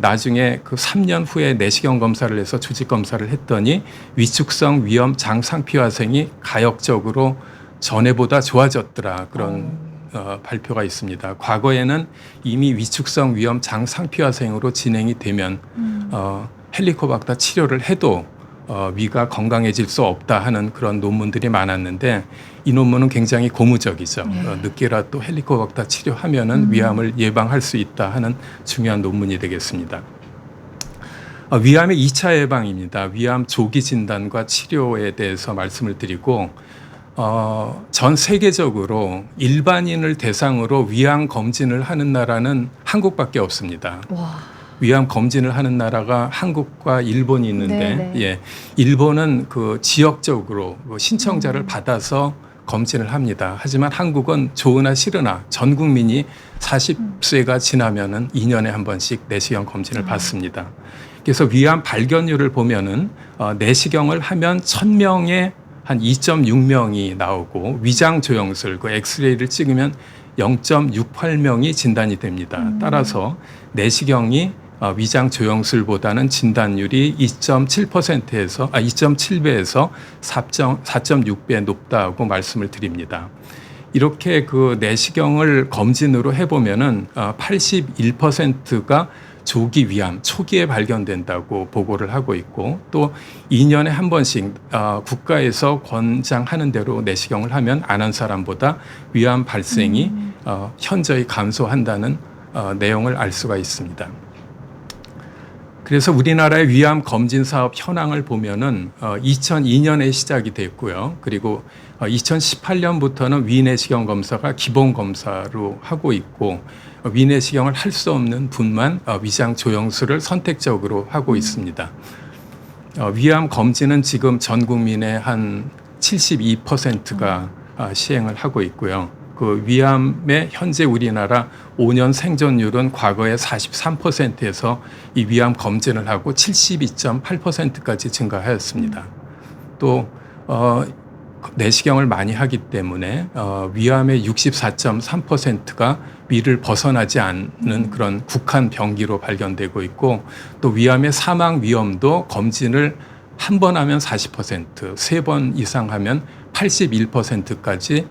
나중에 그 3년 후에 내시경 검사를 해서 조직 검사를 했더니 위축성 위염, 장상피화생이 가역적으로 전에보다 좋아졌더라, 그런 발표가 있습니다. 과거에는 이미 위축성 위염, 장상피화생으로 진행이 되면 헬리코박터 치료를 해도 위가 건강해질 수 없다 하는 그런 논문들이 많았는데, 이 논문은 굉장히 고무적이죠. 늦게라도 헬리코박터 치료하면은 위암을 예방할 수 있다 하는 중요한 논문이 되겠습니다. 위암의 2차 예방입니다. 위암 조기 진단과 치료에 대해서 말씀을 드리고, 전 세계적으로 일반인을 대상으로 위암 검진을 하는 나라는 한국밖에 없습니다. 와. 위암 검진을 하는 나라가 한국과 일본이 있는데, 예, 일본은 그 지역적으로 신청자를 받아서 검진을 합니다. 하지만 한국은 좋으나 싫으나 전 국민이 40세가 지나면은 2년에 한 번씩 내시경 검진을 받습니다. 그래서 위암 발견율을 보면은 내시경을 하면 1000명에 한 2.6명이 나오고 위장 조영술 그 엑스레이를 찍으면 0.68명이 진단이 됩니다. 따라서 내시경이 위장 조영술보다는 진단율이 2.7배에서 4.6배 높다고 말씀을 드립니다. 이렇게 그 내시경을 검진으로 해보면은 81%가 조기 위암 초기에 발견된다고 보고를 하고 있고 또 2년에 한 번씩 국가에서 권장하는 대로 내시경을 하면 안 한 사람보다 위암 발생이 현저히 감소한다는 내용을 알 수가 있습니다. 그래서 우리나라의 위암 검진 사업 현황을 보면은 2002년에 시작이 됐고요. 그리고 2018년부터는 위내시경 검사가 기본 검사로 하고 있고 위내시경을 할 수 없는 분만 위장 조영술을 선택적으로 하고 있습니다. 위암 검진은 지금 전 국민의 한 72%가 시행을 하고 있고요. 그 위암의 현재 우리나라 5년 생존율은 과거에 43%에서 이 위암 검진을 하고 72.8%까지 증가하였습니다. 또 내시경을 많이 하기 때문에 위암의 64.3%가 위를 벗어나지 않는 그런 국한 병기로 발견되고 있고 또 위암의 사망 위험도 검진을 한 번 하면 40%, 세 번 이상 하면 81%까지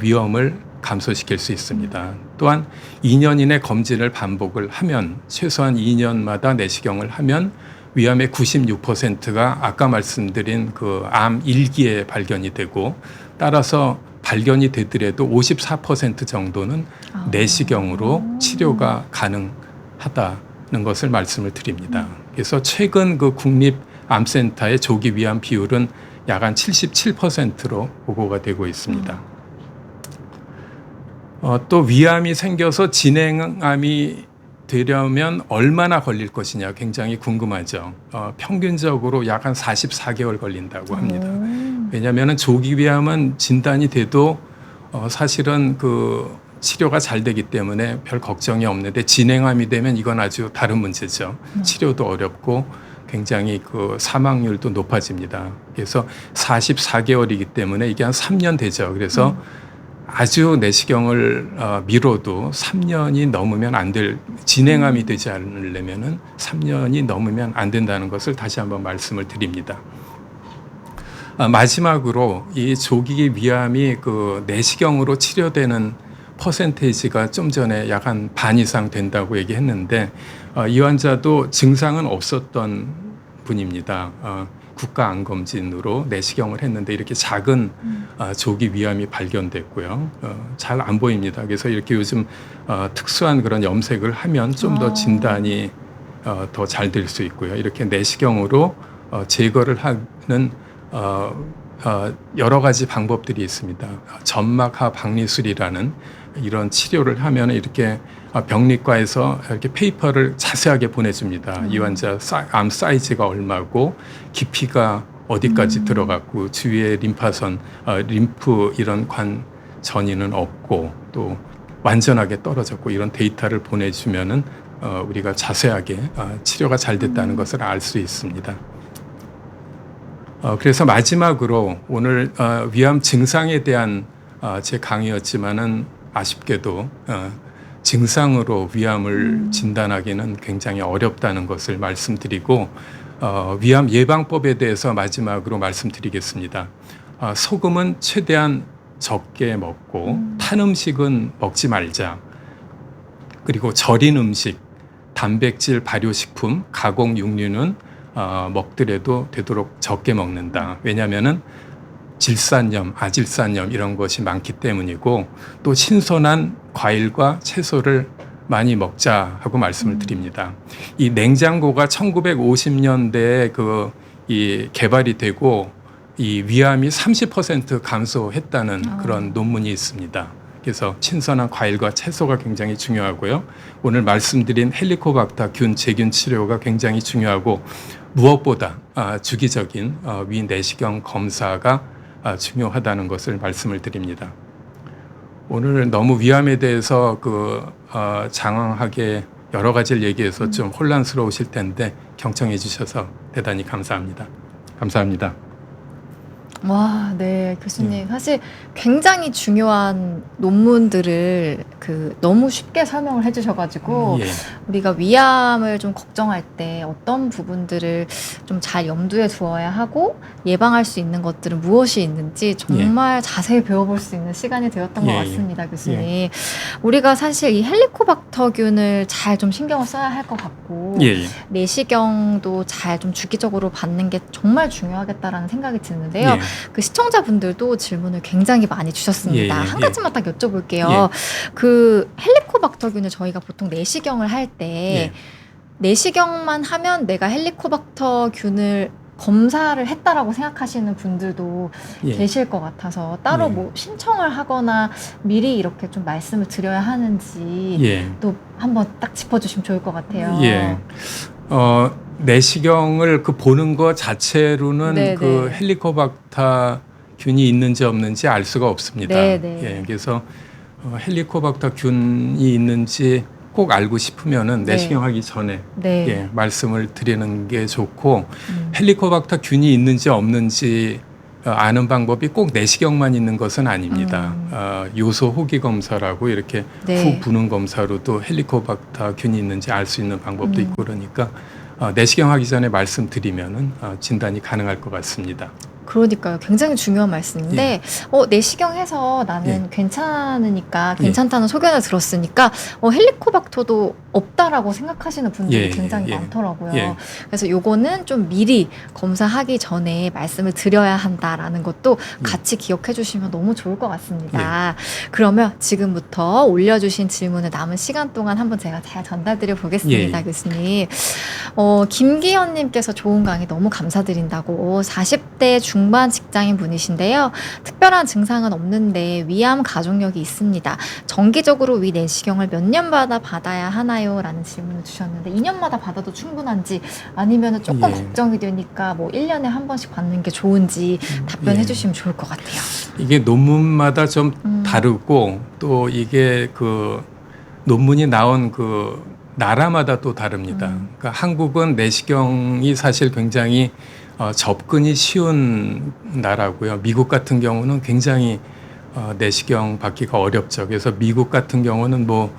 위험을 감소시킬 수 있습니다. 또한 2년 이내 검진을 반복을 하면 최소한 2년마다 내시경을 하면 위암의 96%가 아까 말씀드린 그 암 1기에 발견이 되고 따라서 발견이 되더라도 54% 정도는 내시경으로 치료가 가능하다는 것을 말씀을 드립니다. 그래서 최근 그 국립암센터의 조기 위암 비율은 약 한 77%로 보고가 되고 있습니다. 또 위암이 생겨서 진행암이 되려면 얼마나 걸릴 것이냐 굉장히 궁금하죠. 평균적으로 약 한 44개월 걸린다고 합니다. 왜냐하면 조기 위암은 진단이 돼도 사실은 그 치료가 잘 되기 때문에 별 걱정이 없는데 진행암이 되면 이건 아주 다른 문제죠. 치료도 어렵고 굉장히 그 사망률도 높아집니다. 그래서 44개월이기 때문에 이게 한 3년 되죠. 그래서 아주 내시경을 미뤄도 3년이 넘으면 안 될, 진행암이 되지 않으려면은 3년이 넘으면 안 된다는 것을 다시 한번 말씀을 드립니다. 마지막으로 이 조기 위암이 그 내시경으로 치료되는 퍼센테이지가 좀 전에 약 한 반 이상 된다고 얘기했는데 이 환자도 증상은 없었던 분입니다. 국가암검진으로 내시경을 했는데 이렇게 작은 조기 위암이 발견됐고요. 잘 안 보입니다. 그래서 이렇게 요즘 특수한 그런 염색을 하면 좀 더 진단이 더 잘 될 수 있고요. 이렇게 내시경으로 제거를 하는 여러 가지 방법들이 있습니다. 점막하 박리술이라는 이런 치료를 하면 이렇게 병리과에서 이렇게 페이퍼를 자세하게 보내줍니다. 이 환자 암 사이즈가 얼마고 깊이가 어디까지 들어갔고 주위에 림파선, 림프 이런 관 전이는 없고 또 완전하게 떨어졌고 이런 데이터를 보내주면은 우리가 자세하게 치료가 잘 됐다는 것을 알 수 있습니다. 그래서 마지막으로 오늘 위암 증상에 대한 제 강의였지만은 아쉽게도 증상으로 위암을 진단하기는 굉장히 어렵다는 것을 말씀드리고 위암 예방법에 대해서 마지막으로 말씀드리겠습니다. 소금은 최대한 적게 먹고 탄 음식은 먹지 말자. 그리고 절인 음식, 단백질 발효식품, 가공 육류는 먹더라도 되도록 적게 먹는다. 왜냐하면은 질산염, 아질산염 이런 것이 많기 때문이고 또 신선한 과일과 채소를 많이 먹자 하고 말씀을 드립니다. 이 냉장고가 1950년대에 이 개발이 되고 이 위암이 30% 감소했다는 그런 논문이 있습니다. 그래서 신선한 과일과 채소가 굉장히 중요하고요. 오늘 말씀드린 헬리코박터 균 제균 치료가 굉장히 중요하고 무엇보다 주기적인 위 내시경 검사가 중요하다는 것을 말씀을 드립니다. 오늘 너무 위암에 대해서 장황하게 여러 가지를 얘기해서 좀 혼란스러우실 텐데 경청해 주셔서 대단히 감사합니다. 감사합니다. 와, 네, 교수님. 사실 굉장히 중요한 논문들을 너무 쉽게 설명을 해주셔가지고, 예. 우리가 위암을 좀 걱정할 때 어떤 부분들을 좀 잘 염두에 두어야 하고, 예방할 수 있는 것들은 무엇이 있는지 정말 자세히 배워볼 수 있는 시간이 되었던 것 예, 같습니다, 교수님. 우리가 사실 이 헬리코박터균을 잘 좀 신경을 써야 할 것 같고, 예. 내시경도 잘 좀 주기적으로 받는 게 정말 중요하겠다라는 생각이 드는데요. 예. 그 시청자분들도 질문을 굉장히 많이 주셨습니다. 예, 예, 한 예. 가지만 딱 여쭤볼게요. 그 헬리코박터균을 저희가 보통 내시경을 할 때 예. 내시경만 하면 내가 헬리코박터균을 검사를 했다라고 생각하시는 분들도 예. 계실 것 같아서 따로 예. 뭐 신청을 하거나 미리 이렇게 좀 말씀을 드려야 하는지 예. 또 한번 딱 짚어주시면 좋을 것 같아요. 예. 내시경을 보는 것 자체로는 네, 그 네. 헬리코박터 균이 있는지 없는지 알 수가 없습니다. 네, 네. 예. 그래서 헬리코박터 균이 있는지 꼭 알고 싶으면은 네. 내시경 하기 전에 네. 예, 말씀을 드리는 게 좋고 헬리코박터 균이 있는지 없는지 아는 방법이 꼭 내시경만 있는 것은 아닙니다. 요소 호기 검사라고 이렇게 네. 후 부는 검사로도 헬리코박터 균이 있는지 알 수 있는 방법도 있고 그러니까 내시경 하기 전에 말씀드리면은 진단이 가능할 것 같습니다. 그러니까요. 굉장히 중요한 말씀인데, 내시경해서 나는 괜찮으니까, 괜찮다는 소견을 들었으니까, 헬리코박터도 없다라고 생각하시는 분들이 굉장히 많더라고요. 예. 그래서 요거는 좀 미리 검사하기 전에 말씀을 드려야 한다라는 것도 같이 기억해 주시면 너무 좋을 것 같습니다. 그러면 지금부터 올려주신 질문을 남은 시간 동안 한번 제가 잘 전달드려 보겠습니다, 교수님. 김기현님께서 좋은 강의 너무 감사드린다고 40대 중반 직장인 분이신데요. 특별한 증상은 없는데 위암 가족력이 있습니다. 정기적으로 위 내시경을 몇 년마다 받아야 하나요? 라는 질문을 주셨는데 2년마다 받아도 충분한지 아니면 조금 걱정이 되니까 뭐 1년에 한 번씩 받는 게 좋은지 답변해 주시면 좋을 것 같아요. 이게 논문마다 좀 다르고 또 이게 그 논문이 나온 그 나라마다 또 다릅니다. 그러니까 한국은 내시경이 사실 굉장히 접근이 쉬운 나라고요. 미국 같은 경우는 굉장히 내시경 받기가 어렵죠. 그래서 미국 같은 경우는 뭐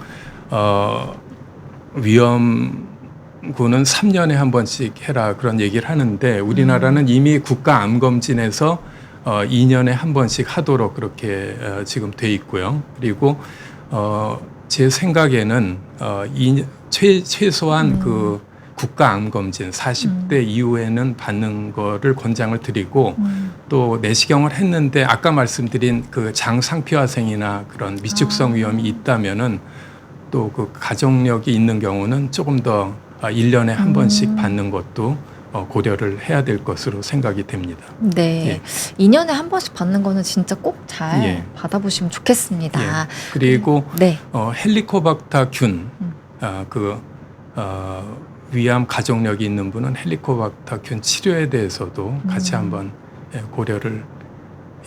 위험군은 3년에 한 번씩 해라 그런 얘기를 하는데 우리나라는 이미 국가 암검진에서 2년에 한 번씩 하도록 그렇게 지금 돼 있고요. 그리고 제 생각에는 최소한 그 국가 암검진 40대 이후에는 받는 거를 권장을 드리고 또 내시경을 했는데 아까 말씀드린 그 장상피화생이나 그런 미축성 위험이 있다면은 또 그 가족력이 있는 경우는 조금 더 1년에 한 번씩 받는 것도 고려를 해야 될 것으로 생각이 됩니다. 네. 2년에 한 번씩 받는 거는 진짜 꼭 잘 받아보시면 좋겠습니다. 그리고 네. 헬리코박터 균, 위암 가족력이 있는 분은 헬리코박터 균 치료에 대해서도 같이 한번 고려를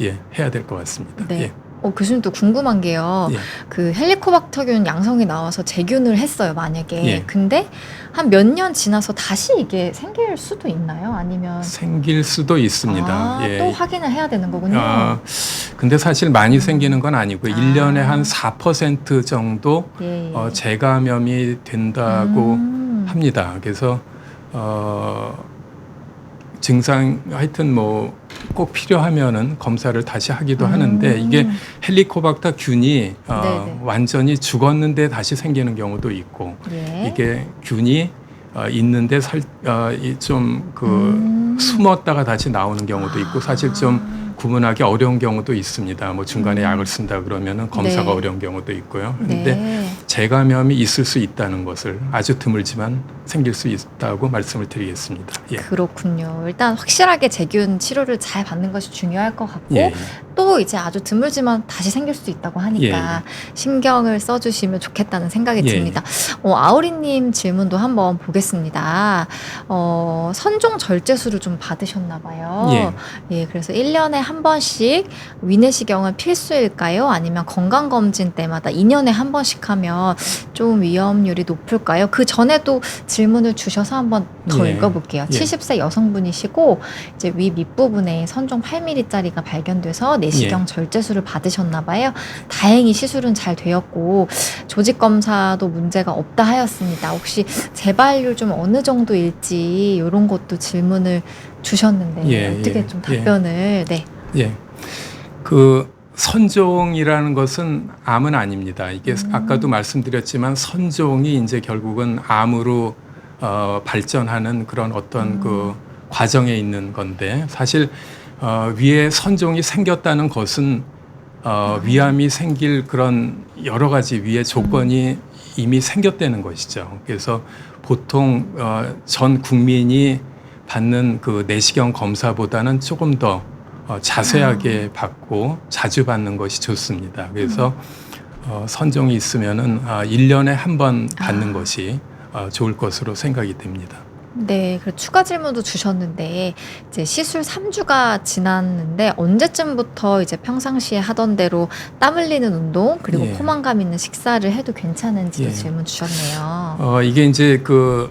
해야 될 것 같습니다. 네. 교수님도 궁금한 게요. 그 헬리코박터균 양성이 나와서 재균을 했어요, 만약에. 근데 한 몇 년 지나서 다시 이게 생길 수도 있나요? 아니면 생길 수도 있습니다. 또 확인을 해야 되는 거군요. 근데 사실 많이 생기는 건 아니고 1년에 한 4% 정도 재감염이 된다고 합니다. 그래서 증상 하여튼 뭐 꼭 필요하면은 검사를 다시 하기도 하는데 이게 헬리코박터 균이 완전히 죽었는데 다시 생기는 경우도 있고 이게 균이 있는데 좀 숨었다가 다시 나오는 경우도 있고 사실 좀 구분하기 어려운 경우도 있습니다. 뭐 중간에 약을 쓴다 그러면은 검사가 어려운 경우도 있고요. 그런데 재감염이 있을 수 있다는 것을 아주 드물지만 생길 수 있다고 말씀을 드리겠습니다. 그렇군요. 일단 확실하게 재균 치료를 잘 받는 것이 중요할 것 같고 또 이제 아주 드물지만 다시 생길 수도 있다고 하니까 신경을 써주시면 좋겠다는 생각이 예. 듭니다. 아우리님 질문도 한번 보겠습니다. 선종 절제술을 좀 받으셨나 봐요. 예, 그래서 1년에 한 번씩 위내시경은 필수일까요? 아니면 건강검진 때마다 2년에 한 번씩 하면 좀 위험률이 높을까요? 그 전에도 질문을 주셔서 한번 더 예. 읽어볼게요. 예. 70세 여성분이시고 이제 위 밑부분에 선종 8mm짜리가 발견돼서 내시경 절제술을 받으셨나 봐요. 다행히 시술은 잘 되었고 조직 검사도 문제가 없다 하였습니다. 혹시 재발률 좀 어느 정도일지 이런 것도 질문을 주셨는데 어떻게 좀 답변을 그 선종이라는 것은 암은 아닙니다. 이게 아까도 말씀드렸지만 선종이 이제 결국은 암으로 발전하는 그런 어떤 그 과정에 있는 건데 사실 위에 선종이 생겼다는 것은 위암이 생길 그런 여러 가지 위의 조건이 이미 생겼다는 것이죠. 그래서 보통 전 국민이 받는 그 내시경 검사보다는 조금 더 자세하게 받고 자주 받는 것이 좋습니다. 그래서 선종이 있으면은 1년에 한 번 받는 것이 좋을 것으로 생각이 됩니다. 네, 그리고 추가 질문도 주셨는데 이제 시술 3주가 지났는데 언제쯤부터 이제 평상시에 하던 대로 땀 흘리는 운동 그리고 포만감 있는 식사를 해도 괜찮은지도 질문 주셨네요. 이게 이제 그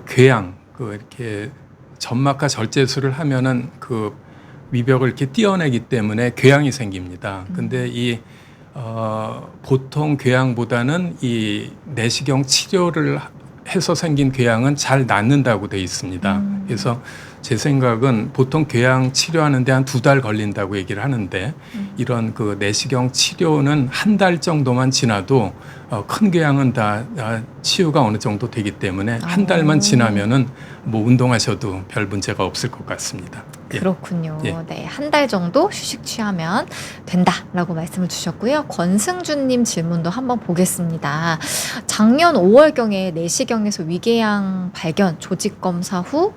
궤양 그 이렇게 점막과 절제술을 하면은 그 위벽을 이렇게 띄어내기 때문에 궤양이 생깁니다. 근데 이 보통 궤양보다는 이 내시경 치료를 해서 생긴 궤양은 잘 낫는다고 돼 있습니다. 그래서 제 생각은 보통 궤양 치료하는데 한 2달 걸린다고 얘기를 하는데 이런 그 내시경 치료는 한 달 정도만 지나도 큰 궤양은 다 치유가 어느 정도 되기 때문에 한 달만 지나면은 뭐 운동하셔도 별 문제가 없을 것 같습니다. 그렇군요. 네, 한 달 정도 휴식 취하면 된다라고 말씀을 주셨고요. 권승준님 질문도 한번 보겠습니다. 작년 5월경에 내시경에서 위궤양 발견, 조직 검사 후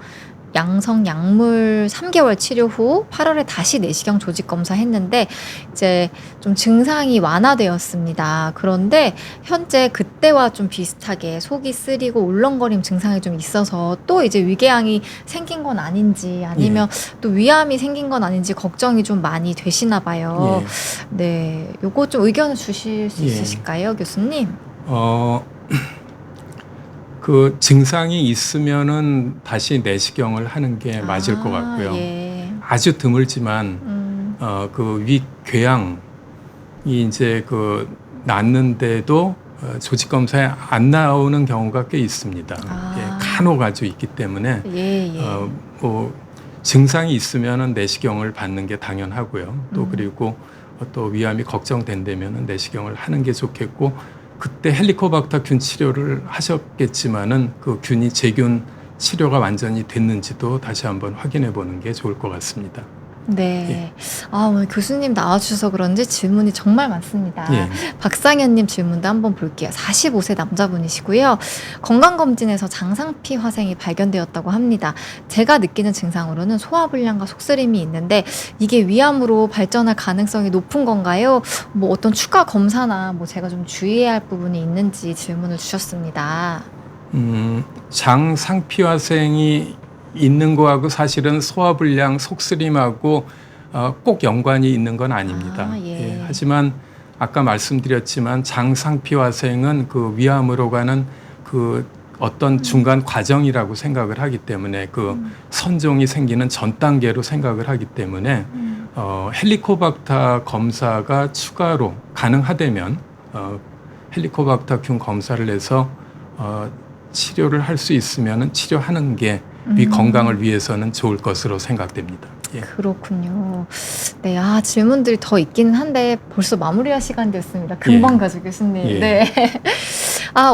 양성 약물 3개월 치료 후 8월에 다시 내시경 조직 검사 했는데 이제 좀 증상이 완화되었습니다. 그런데 현재 그때와 좀 비슷하게 속이 쓰리고 울렁거림 증상이 좀 있어서 또 이제 위궤양이 생긴 건 아닌지 아니면 또 위암이 생긴 건 아닌지 걱정이 좀 많이 되시나 봐요. 네, 요거 좀 의견을 주실 수 있으실까요, 교수님? 그 증상이 있으면은 다시 내시경을 하는 게 맞을 것 같고요. 아주 드물지만 그 위궤양이 이제 그 났는데도 조직 검사에 안 나오는 경우가 꽤 있습니다. 간혹 아주 있기 때문에 뭐 증상이 있으면은 내시경을 받는 게 당연하고요. 또 그리고 또 위암이 걱정된다면은 내시경을 하는 게 좋겠고. 그때 헬리코박터 균 치료를 하셨겠지만은 그 균이 제균 치료가 완전히 됐는지도 다시 한번 확인해 보는 게 좋을 것 같습니다. 네. 오늘 교수님 나와주셔서 그런지 질문이 정말 많습니다. 박상현님 질문도 한번 볼게요. 45세 남자분이시고요. 건강검진에서 장상피 화생이 발견되었다고 합니다. 제가 느끼는 증상으로는 소화불량과 속쓰림이 있는데 이게 위암으로 발전할 가능성이 높은 건가요? 뭐 어떤 추가 검사나 뭐 제가 좀 주의해야 할 부분이 있는지 질문을 주셨습니다. 장상피 화생이 있는 거하고 사실은 소화불량, 속쓰림하고 꼭 연관이 있는 건 아닙니다. 하지만 아까 말씀드렸지만 장상피화생은 그 위암으로 가는 그 어떤 중간 과정이라고 생각을 하기 때문에 그 선종이 생기는 전 단계로 생각을 하기 때문에 헬리코박터 검사가 추가로 가능하다면 헬리코박터 균 검사를 해서 치료를 할 수 있으면 치료하는 게 위 건강을 위해서는 좋을 것으로 생각됩니다. 그렇군요. 네, 질문들이 더 있기는 한데 벌써 마무리할 시간이 됐습니다. 금방 가죠, 교수님. 네.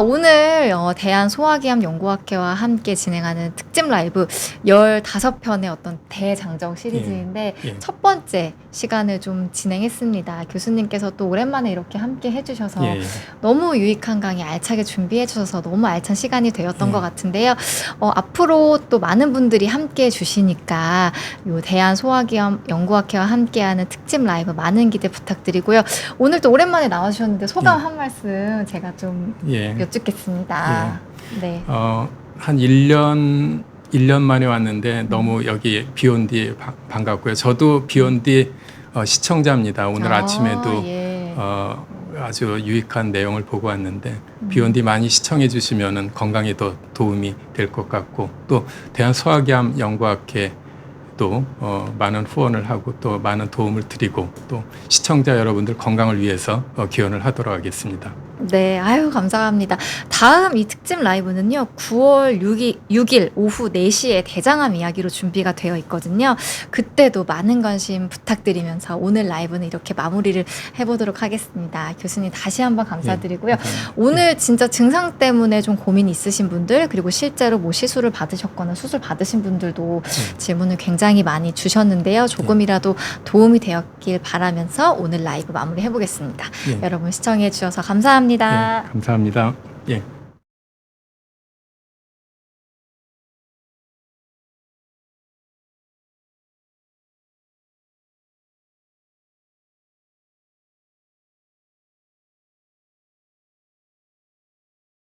오늘 대한소화기암 연구학회와 함께 진행하는 특집 라이브 15편의 어떤 대장정 시리즈인데 예. 첫 번째 시간을 좀 진행했습니다. 교수님께서 또 오랜만에 이렇게 함께 해주셔서 예. 너무 유익한 강의 알차게 준비해 주셔서 너무 알찬 시간이 되었던 예. 것 같은데요. 앞으로 또 많은 분들이 함께 해 주시니까 요 대한소화기암 연구학회와 함께하는 특집 라이브 많은 기대 부탁드리고요. 오늘 또 오랜만에 나와주셨는데 소감 한 말씀 제가 좀 예. 여쭙겠습니다. 네. 한 1년 만에 왔는데 너무 여기 비욘디 반갑고요. 저도 비욘디 시청자입니다. 오늘 아침에도 예. 아주 유익한 내용을 보고 왔는데 비욘디 많이 시청해 주시면은 건강에 더 도움이 될 것 같고 또 대한소화기암 연구학회 또 많은 후원을 하고 또 많은 도움을 드리고 또 시청자 여러분들 건강을 위해서 기원을 하도록 하겠습니다. 네, 아유, 감사합니다. 다음 이 특집 라이브는요, 9월 6일 오후 4시에 대장암 이야기로 준비가 되어 있거든요. 그때도 많은 관심 부탁드리면서 오늘 라이브는 이렇게 마무리를 해보도록 하겠습니다. 교수님 다시 한번 감사드리고요. 오늘 진짜 증상 때문에 좀 고민이 있으신 분들, 그리고 실제로 뭐 시술을 받으셨거나 수술 받으신 분들도 질문을 굉장히 많이 주셨는데요. 조금이라도 도움이 되었길 바라면서 오늘 라이브 마무리 해보겠습니다. 여러분 시청해 주셔서 감사합니다. 감사합니다. 예.